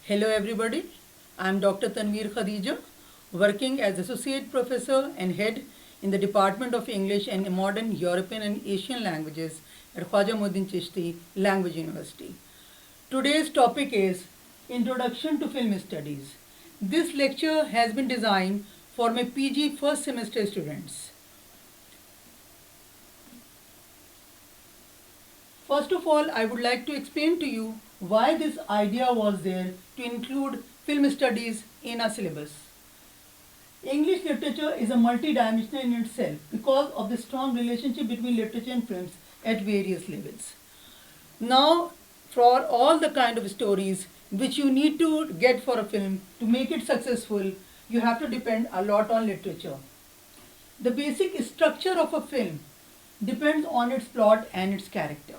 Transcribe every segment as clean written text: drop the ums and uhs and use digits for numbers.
Hello everybody, I am Dr. Tanveer Khadija, working as Associate Professor and Head in the Department of English and Modern European and Asian Languages at Khwaja Muhyiddin Chishti Language University. Today's topic is Introduction to Film Studies. This lecture has been designed for my PG first semester students. First of all, I would like to explain to you why this idea was there to include film studies in a syllabus. English literature is a multidimensional in itself because of the strong relationship between literature and films at various levels. Now, for all the kind of stories which you need to get for a film to make it successful, you have to depend a lot on literature. The basic structure of a film depends on its plot and its character.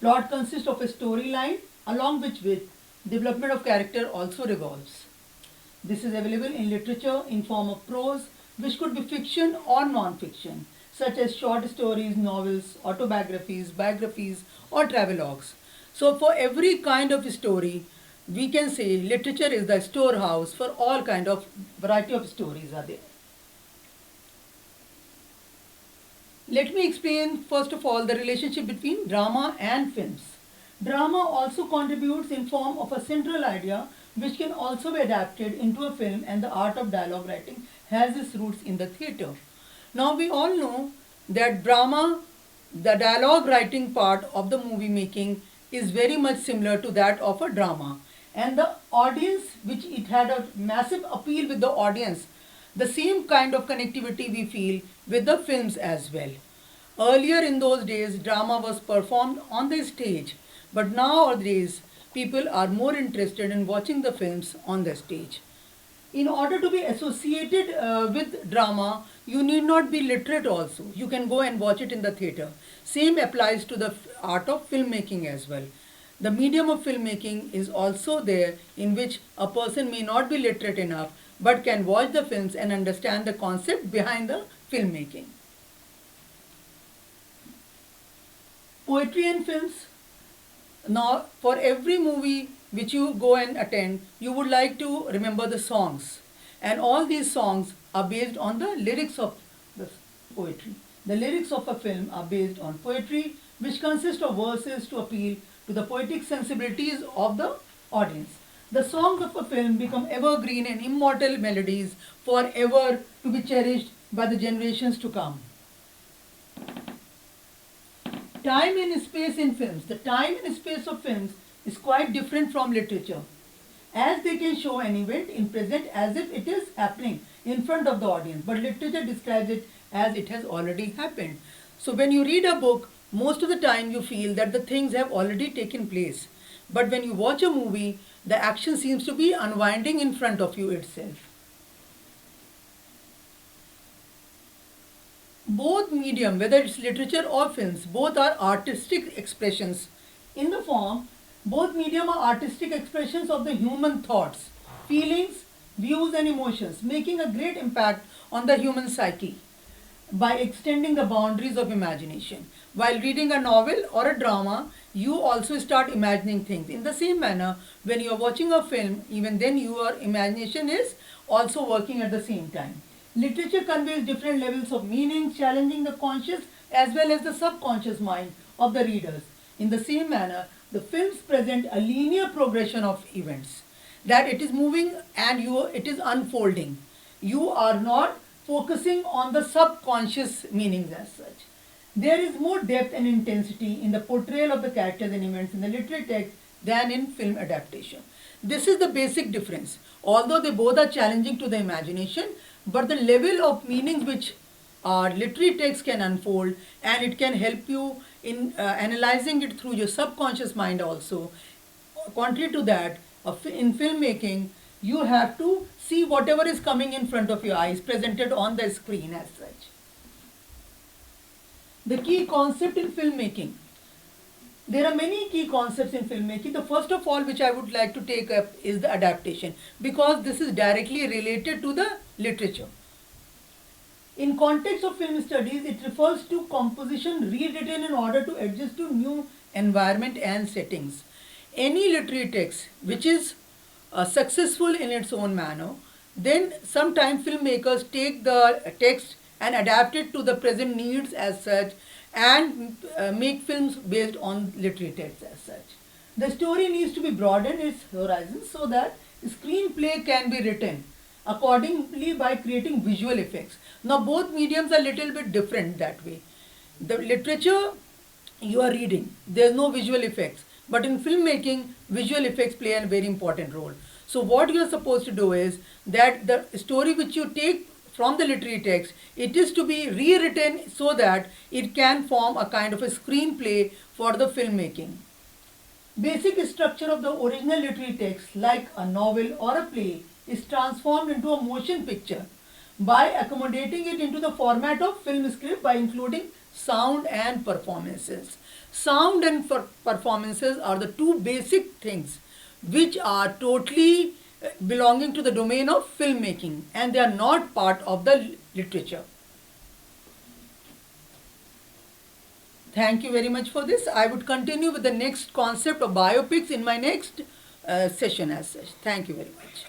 Plot consists of a storyline along which development of character also revolves. This is available in literature in form of prose, which could be fiction or non-fiction, such as short stories, novels, autobiographies, biographies, or travelogues. So for every kind of story, we can say literature is the storehouse for all kind of variety of stories are there. Let me explain first of all the relationship between drama and films. Drama also contributes in form of a central idea which can also be adapted into a film, and the art of dialogue writing has its roots in the theatre. Now we all know that drama, the dialogue writing part of the movie making is very much similar to that of a drama, and the audience, which it had a massive appeal with the audience, the same kind of connectivity we feel with the films as well. Earlier in those days, drama was performed on the stage, but nowadays people are more interested in watching the films on the stage. In order to be associated with drama, you need not be literate also. You can go and watch it in the theatre. Same applies to the art of filmmaking as well. The medium of filmmaking is also there, in which a person may not be literate enough but can watch the films and understand the concept behind the filmmaking. Poetry and films. Now, for every movie which you go and attend, you would like to remember the songs. And all these songs are based on the lyrics of the poetry. The lyrics of a film are based on poetry, which consists of verses to appeal to the poetic sensibilities of the audience. The songs of a film become evergreen and immortal melodies forever to be cherished by the generations to come. Time and space in films. The time and space of films is quite different from literature, as they can show an event in present as if it is happening in front of the audience, but literature describes it as it has already happened. So when you read a book, most of the time you feel that the things have already taken place. But when you watch a movie, the action seems to be unwinding in front of you itself. Both medium, whether it's literature or films, both are artistic expressions. In the form, both medium are artistic expressions of the human thoughts, feelings, views and emotions, making a great impact on the human psyche by extending the boundaries of imagination. While reading a novel or a drama, you also start imagining things. In the same manner, when you are watching a film, even then your imagination is also working at the same time. Literature conveys different levels of meaning, challenging the conscious as well as the subconscious mind of the readers. In the same manner, the films present a linear progression of events, that it is moving and it is unfolding. You are not focusing on the subconscious meanings as such. There is more depth and intensity in the portrayal of the characters and events in the literary text than in film adaptation. This is the basic difference. Although they both are challenging to the imagination, but the level of meanings which our literary text can unfold, and it can help you in analyzing it through your subconscious mind also. Contrary to that, in filmmaking, you have to see whatever is coming in front of your eyes presented on the screen as such. The key concept in filmmaking. There are many key concepts in filmmaking. The first of all which I would like to take up is the adaptation, because this is directly related to the literature. In context of film studies, it refers to composition rewritten in order to adjust to new environment and settings. Any literary text which is successful in its own manner, then sometimes filmmakers take the text and adapt it to the present needs as such, and make films based on literary text as such. The story needs to be broadened its horizons so that screenplay can be written accordingly by creating visual effects. Now both mediums are little bit different that way. The literature you are reading, there's no visual effects, but in filmmaking visual effects play a very important role. So what you are supposed to do is that the story which you take from the literary text, it is to be rewritten so that it can form a kind of a screenplay for the filmmaking. Basic structure of the original literary text, like a novel or a play, is transformed into a motion picture by accommodating it into the format of film script by including sound and performances. Sound and performances are the two basic things which are totally belonging to the domain of filmmaking, and they are not part of the literature. Thank you very much for this. I would continue with the next concept of biopics in my next session as such. Thank you very much.